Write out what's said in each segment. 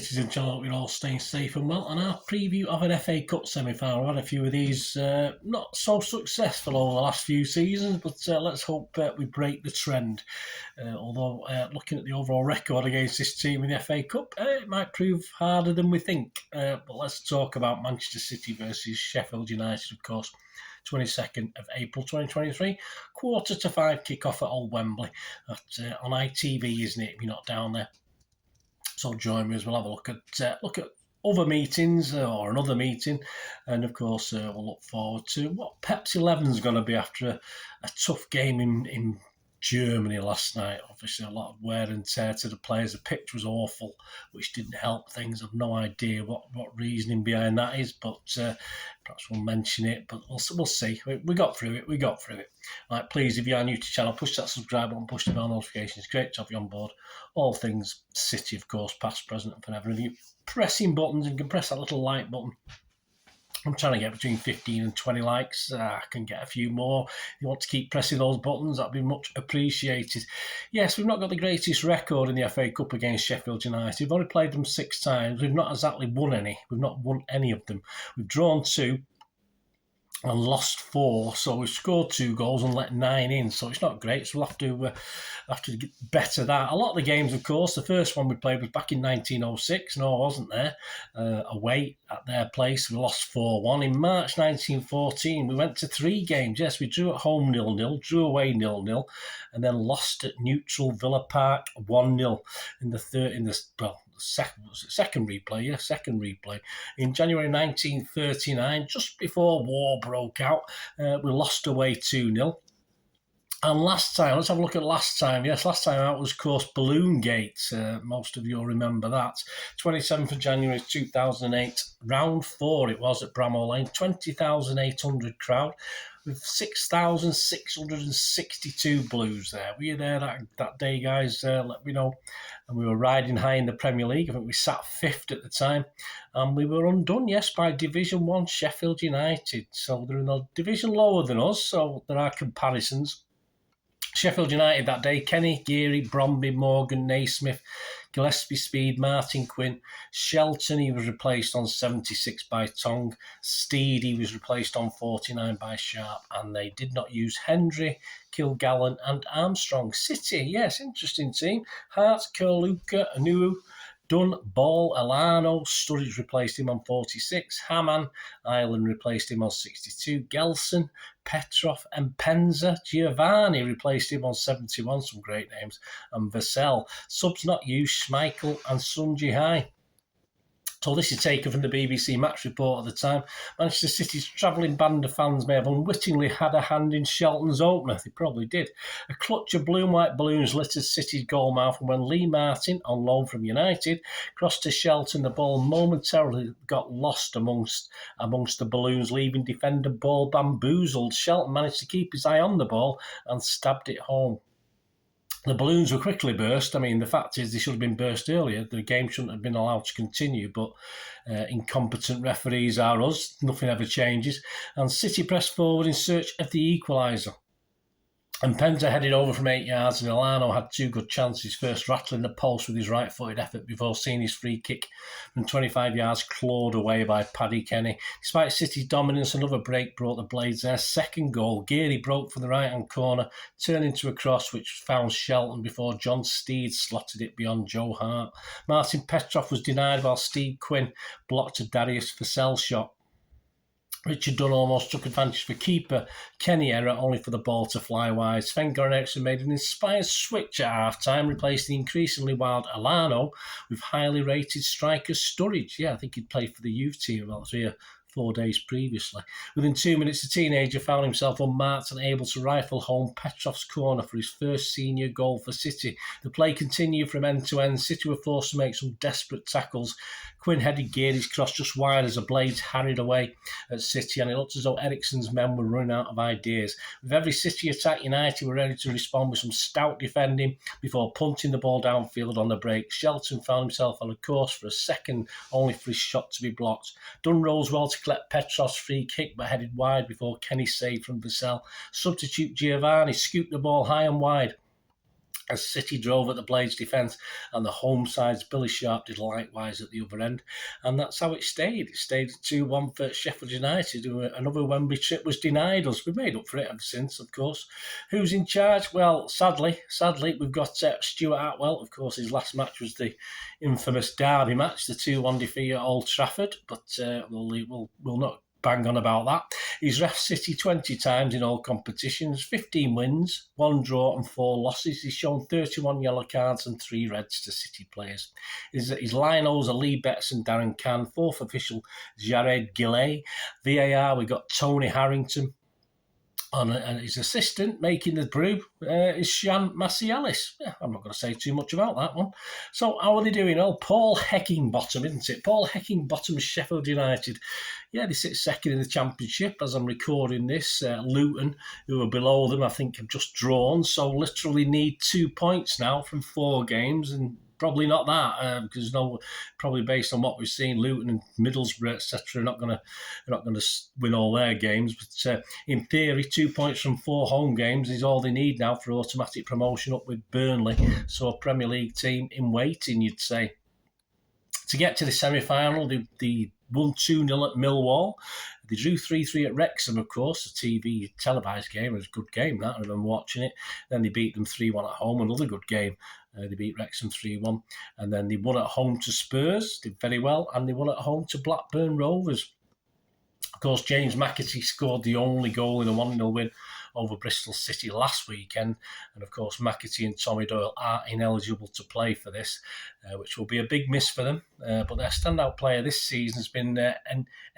citizen channel, we're all staying safe and well. And our preview of an FA Cup semi-final. Had a few of these not so successful over the last few seasons, but let's hope we break the trend. Although looking at the overall record against this team in the FA Cup, it might prove harder than we think. But let's talk about Manchester City versus Sheffield United, of course. 22nd of April 2023, 4:45 kick-off at Old Wembley on ITV, isn't it, if you're not down there? So join me as we'll have a look at other meetings or another meeting, and of course we'll look forward to what Pep's 11 is going to be after a tough game in Germany last night. Obviously a lot of wear and tear to the players. The pitch was awful, which didn't help things. I've no idea what reasoning behind that is, but perhaps we'll mention it, but we'll see. We got through it. Right, please, if you are new to the channel, push that subscribe button, push the bell notifications. Great to have you on board. All things City, of course, past, present and forever. If you pressing buttons, and you can press that little like button. I'm trying to get between 15 and 20 likes. I can get a few more. If you want to keep pressing those buttons, that'd be much appreciated. Yes, we've not got the greatest record in the FA Cup against Sheffield United. We've only played them 6 times. We've not exactly won any. We've not won any of them. We've drawn 2 and lost 4, so we've scored 2 goals and let 9 in, so it's not great. So we'll have to get better that. A lot of the games, of course, the first one we played was back in 1906. No, I wasn't there. Away at their place, we lost 4-1. In March 1914, we went to 3 games. Yes, we drew at home 0-0, drew away 0-0, and then lost at neutral Villa Park 1-0 in the second replay. In January 1939, just before war broke out, we lost away 2-0. And last time, let's have a look at last time. Yes, last time out was, of course, Balloon Gate. Most of you will remember that. 27th of January 2008, round 4 it was at Bramall Lane. 20,800 crowd with 6,662 Blues there. Were you there that day, guys? Let me know. And we were riding high in the Premier League. I think we sat 5th at the time. And we were undone, yes, by Division 1 Sheffield United. So they're in a division lower than us, so there are comparisons. Sheffield United that day, Kenny, Geary, Bromby, Morgan, Naismith, Gillespie, Speed, Martin Quinn. Shelton, he was replaced on 76 by Tong. Steed, he was replaced on 49 by Sharp. And they did not use Hendry, Kilgallen and Armstrong. City, yes, interesting team. Hart, Kurluka, Anuo, Dunn, Ball, Elano, Sturridge replaced him on 46. Hamann, Ireland replaced him on 62. Gelson, Petrov, and Penza. Giovanni replaced him on 71. Some great names. And Vassell. Subs not used, Schmeichel and Sun Jihai. So this is taken from the BBC match report at the time. Manchester City's travelling band of fans may have unwittingly had a hand in Shelton's opener. They probably did. A clutch of blue and white balloons littered City's goalmouth, and when Lee Martin, on loan from United, crossed to Shelton, the ball momentarily got lost amongst the balloons, leaving defender Ball bamboozled. Shelton managed to keep his eye on the ball and stabbed it home. The balloons were quickly burst. I mean, the fact is they should have been burst earlier. The game shouldn't have been allowed to continue, but incompetent referees are us. Nothing ever changes. And City pressed forward in search of the equaliser. And Penza headed over from 8 yards, and Elano had 2 good chances, first rattling the post with his right-footed effort before seeing his free kick from 25 yards clawed away by Paddy Kenny. Despite City's dominance, another break brought the Blades their second goal. Geary broke from the right-hand corner, turning to a cross which found Shelton before John Steed slotted it beyond Joe Hart. Martin Petrov was denied while Steve Quinn blocked a Darius Vassell shot. Richard Dunn almost took advantage for keeper Kenny error, only for the ball to fly wide. Sven-Goran Eriksson made an inspired switch at half-time, replacing the increasingly wild Elano with highly rated striker Sturridge. Yeah, I think he'd played for the youth team about 3 or 4 days previously. Within 2 minutes, the teenager found himself unmarked and able to rifle home Petrov's corner for his first senior goal for City. The play continued from end to end. City were forced to make some desperate tackles. Quinn headed Geary's cross just wide as the Blades harried away at City, and it looked as though Eriksson's men were running out of ideas. With every City attack, United were ready to respond with some stout defending before punting the ball downfield on the break. Shelton found himself on a course for a second, only for his shot to be blocked. Dunn rose well to collect Petrov's free kick, but headed wide before Kenny saved from Vassell. Substitute Giovanni scooped the ball high and wide. as City drove at the Blades' defence, and the home side's Billy Sharp did likewise at the other end. And that's how it stayed. It stayed 2-1 for Sheffield United. Another Wembley trip was denied us. We made up for it ever since, of course. Who's in charge? Well, sadly, we've got Stuart Atwell. Of course, his last match was the infamous derby match, the 2-1 defeat at Old Trafford, but we'll not bang on about that. He's ref City 20 times in all competitions, 15 wins, 1 draw and 4 losses. He's shown 31 yellow cards and 3 reds to City players. His linos are Lee Betts and Darren Cann, 4th official Jared Gillay. VAR, we got Tony Harrington. And his assistant making the brew is Shan Massielis. Yeah, I'm not going to say too much about that one. So how are they doing? Oh, Paul Heckingbottom, isn't it? Paul Heckingbottom's Sheffield United. Yeah, they sit second in the Championship as I'm recording this. Luton, who are below them, I think have just drawn. So literally need 2 points now from 4 games, and probably not that, because probably based on what we've seen, Luton and Middlesbrough, etc., are not going to win all their games. But in theory, 2 points from 4 home games is all they need now for automatic promotion up with Burnley. So a Premier League team in waiting, you'd say. To get to the semi-final, they won 2-0 at Millwall. They drew 3-3 at Wrexham, of course, a TV televised game. It was a good game, that. I remember watching it. Then they beat them 3-1 at home, another good game. They beat Wrexham 3-1. And then they won at home to Spurs, did very well, and they won at home to Blackburn Rovers. Of course, James McAtee scored the only goal in a 1-0 win over Bristol City last weekend. And of course, McAtee and Tommy Doyle are ineligible to play for this, which will be a big miss for them. But their standout player this season has been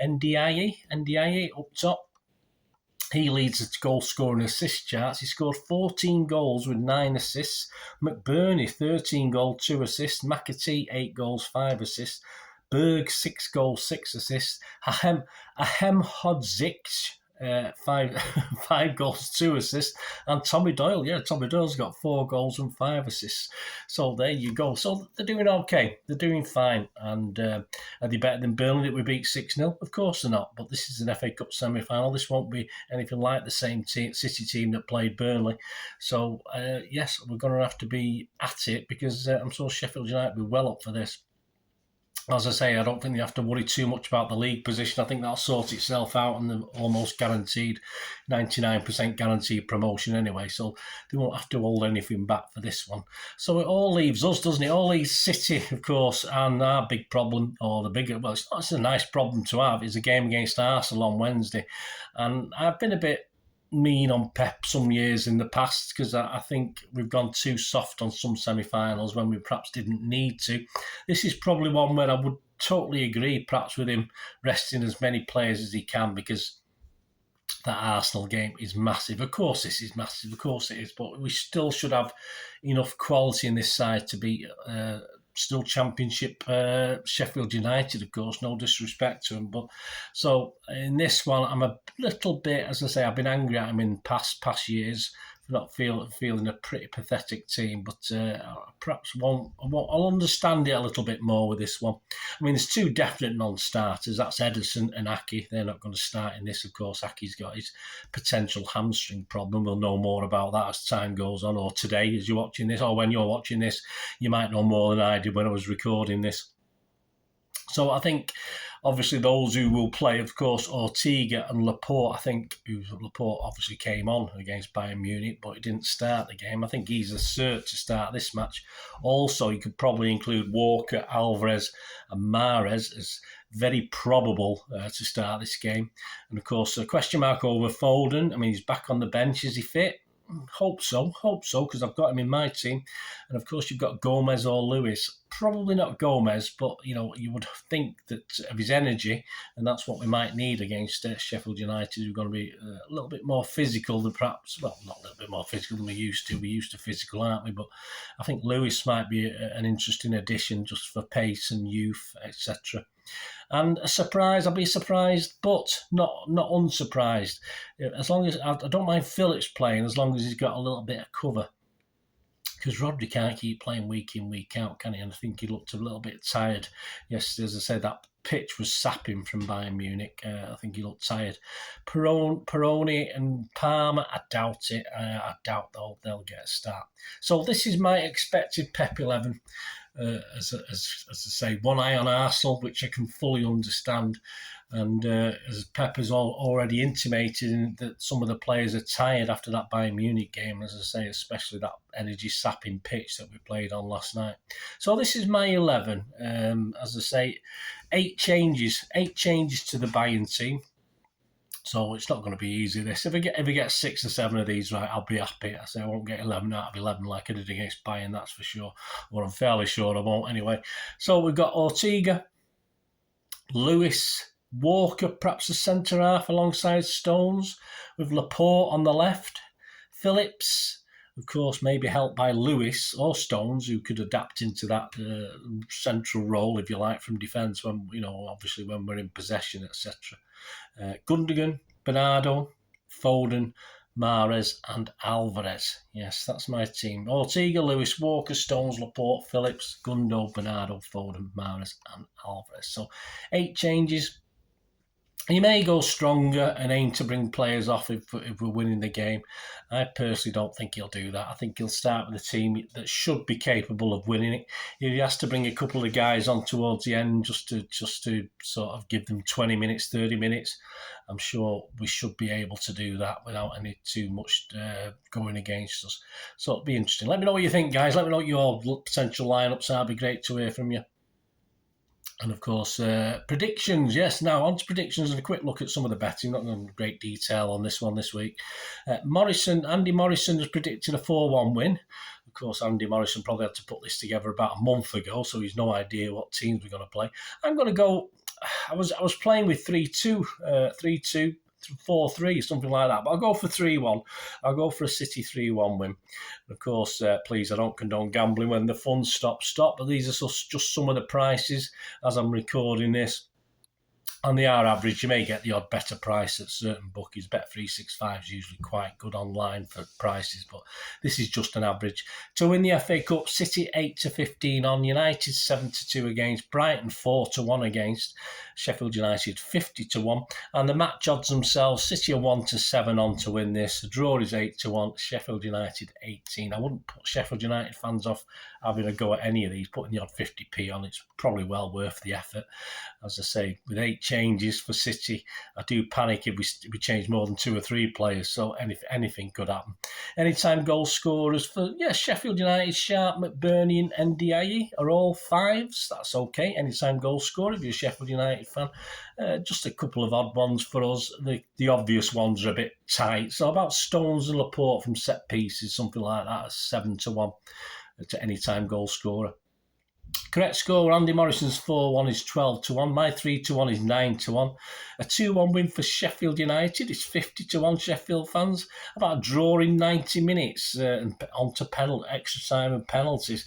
Ndiaye up top. He leads the goal scoring assist charts. He scored 14 goals with 9 assists. McBurney, 13 goals, 2 assists. McAtee, 8 goals, 5 assists. Berg, 6 goals, 6 assists. Ahem Hodzic, 5 goals, 2 assists. And Tommy Doyle, Tommy Doyle's got 4 goals and 5 assists. So there you go. So they're doing okay. They're doing fine. And are they better than Burnley that we beat 6-0? Of course they're not. But this is an FA Cup semi-final. This won't be anything like the same City team that played Burnley. So, yes, we're going to have to be at it because I'm sure Sheffield United will be well up for this. As I say, I don't think they have to worry too much about the league position. I think that'll sort itself out, and they're almost guaranteed, 99% guaranteed promotion anyway, so they won't have to hold anything back for this one. So it all leaves us, doesn't it? All leaves City, of course, and our big problem, or the bigger, well, it's a nice problem to have, is a game against Arsenal on Wednesday. And I've been a bit mean on Pep some years in the past because I think we've gone too soft on some semi-finals when we perhaps didn't need to. This is probably one where I would totally agree perhaps with him resting as many players as he can, because that Arsenal game is massive. Of course this is massive, of course it is, but we still should have enough quality in this side to be still Championship Sheffield United, of course, no disrespect to them. But so in this one, I'm a little bit, as I say, I've been angry at him in past years for not feeling a pretty pathetic team. But perhaps I'll understand it a little bit more with this one. I mean, there's 2 definite non-starters. That's Ederson and Aki. They're not going to start in this, of course. Aki's got his potential hamstring problem. We'll know more about that as time goes on, or today as you're watching this, or when you're watching this. You might know more than I did when I was recording this. So I think, obviously, those who will play, of course, Ortega and Laporte. I think Laporte obviously came on against Bayern Munich, but he didn't start the game. I think he's a cert to start this match. Also, you could probably include Walker, Alvarez and Mahrez as very probable to start this game. And, of course, a question mark over Foden. I mean, he's back on the bench. Is he fit? Hope so, because I've got him in my team. And of course, you've got Gomez or Lewis. Probably not Gomez, but you would think that of his energy, and that's what we might need against Sheffield United, who are going to be a little bit more physical than perhaps, well, not a little bit more physical than we used to. We're used to physical, aren't we? But I think Lewis might be an interesting addition just for pace and youth, etc. And a surprise, I'll be surprised, but not unsurprised. As long as I don't mind Phillips playing, as long as he's got a little bit of cover. Because Rodri can't keep playing week in, week out, can he? And I think he looked a little bit tired yesterday. As I said, that pitch was sapping from Bayern Munich. I think he looked tired. Peroni and Palmer, I doubt it. I doubt they'll get a start. So this is my expected Pep 11. As I say, one eye on Arsenal, which I can fully understand. And as Pep has already intimated that some of the players are tired after that Bayern Munich game, as I say, especially that energy-sapping pitch that we played on last night. So this is my 11. As I say, 8 changes to the Bayern team. So it's not going to be easy, this. If I get 6 or 7 of these right, I'll be happy. I say I won't get 11 out of 11 like I did against Bayern, that's for sure. Or I'm fairly sure I won't anyway. So we've got Ortega, Lewis, Walker, perhaps a centre-half alongside Stones, with Laporte on the left, Phillips, of course, maybe helped by Lewis or Stones, who could adapt into that central role, if you like, from defence, when, obviously when we're in possession, etc. Gundogan, Bernardo, Foden, Mahrez and Alvarez. Yes, that's my team. Ortega, Lewis, Walker, Stones, Laporte, Phillips, Gundo, Bernardo, Foden, Mahrez and Alvarez. So 8 changes. You may go stronger and aim to bring players off if we're winning the game. I personally don't think he'll do that. I think he'll start with a team that should be capable of winning it. If he has to bring a couple of guys on towards the end just to sort of give them 20 minutes, 30 minutes, I'm sure we should be able to do that without any too much going against us. So it'll be interesting. Let me know what you think, guys. Let me know what your potential lineups are. It'd be great to hear from you. And of course, predictions. Yes, now on to predictions and a quick look at some of the betting. Not in great detail on this one this week. Andy Morrison has predicted a 4-1 win. Of course, Andy Morrison probably had to put this together about a month ago, so he's no idea what teams we're going to play. I'm going to go. I was playing with 3-2, 3-2. 4-3, something like that. But I'll go for 3-1. I'll go for a City 3-1 win. Of course, please, I don't condone gambling when the funds stop. But these are just some of the prices as I'm recording this. And they are average. You may get the odd better price at certain bookies. Bet365 is usually quite good online for prices, but this is just an average. To win the FA Cup, City 8-15 on, United 7-2 against, Brighton 4-1 against, Sheffield United 50-1, and the match odds themselves, City are 1-7 on to win this. The draw is 8-1, Sheffield United 18. I wouldn't put Sheffield United fans off having a go at any of these, putting the odd 50p on. It's probably well worth the effort. As I say, with 8 changes for City, I do panic if we change more than 2 or 3 players, so anything could happen. Anytime goal scorers for Sheffield United, Sharp, McBurney and Ndiaye are all 5s. That's okay. Anytime goal scorer if you're a Sheffield United fan. Just a couple of odd ones for us. The obvious ones are a bit tight. So about Stones and Laporte from set pieces, something like that, 7-1 to anytime goal scorer. Correct score, Andy Morrison's 4-1 is 12-1. My 3-1 is 9-1. A 2-1 win for Sheffield United is 50-1, Sheffield fans. About a draw in 90 minutes and onto extra time and penalties.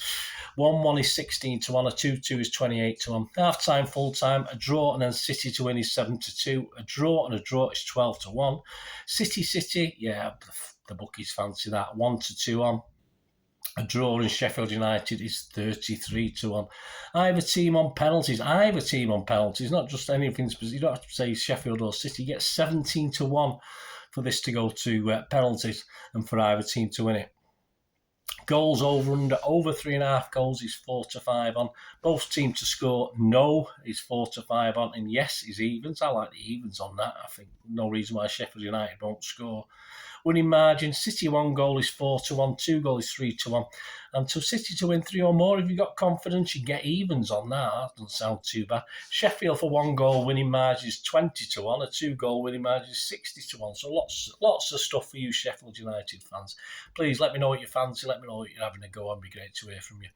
1-1 is 16-1. A 2-2 is 28-1. Half time, full time, a draw and then City to win is 7-2. A draw and a draw is 12-1. City, the bookies fancy that. 1-2 on. A draw in Sheffield United is 33-1. I have a team on penalties. Not just anything specific. You don't have to say Sheffield or City. You get 17-1 for this to go to penalties and for either team to win it. Goals over 3.5 goals is 4-5 on. Both teams to score no is 4-5 on. And yes is evens. I like the evens on that. I think no reason why Sheffield United won't score. Winning margin, City 1 goal is 4-1, 2 goals is 3-1. And to City to win 3 or more, if you've got confidence, you get evens on that. That doesn't sound too bad. Sheffield for 1 goal, winning margin is 20-1. A 2 goal winning margin is 60-1. So lots of stuff for you Sheffield United fans. Please let me know what you fancy. Let me know what you're having a go on. It'd be great to hear from you.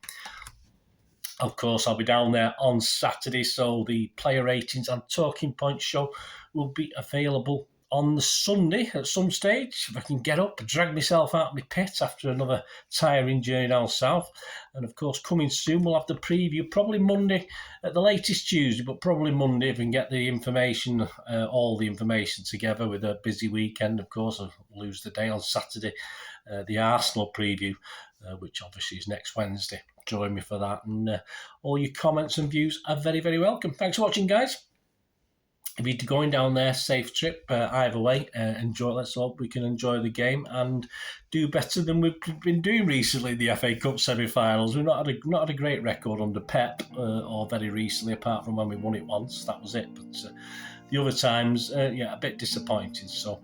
Of course, I'll be down there on Saturday, so the player ratings and talking points show will be available on the Sunday at some stage, if I can get up and drag myself out of my pit after another tiring journey down south. And of course, coming soon, we'll have the preview, probably Monday, at the latest Tuesday, but probably Monday if we can get the information, all the information together with a busy weekend. Of course, I'll lose the day on Saturday, the Arsenal preview. which obviously is next Wednesday. Join me for that, and all your comments and views are very, very welcome. Thanks for watching, guys. If you're going down there, safe trip either way. Enjoy. Let's hope we can enjoy the game and do better than we've been doing recently in the FA Cup semi-finals. We've not had a great record under Pep or very recently, apart from when we won it once. That was it. But the other times, a bit disappointing. So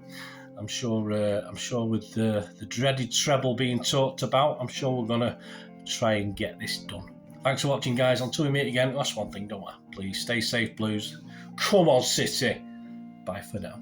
I'm sure with the dreaded treble being talked about, I'm sure we're gonna try and get this done. Thanks for watching, guys. Until we meet again, that's one thing, don't I? Please stay safe, Blues. Come on, City. Bye for now.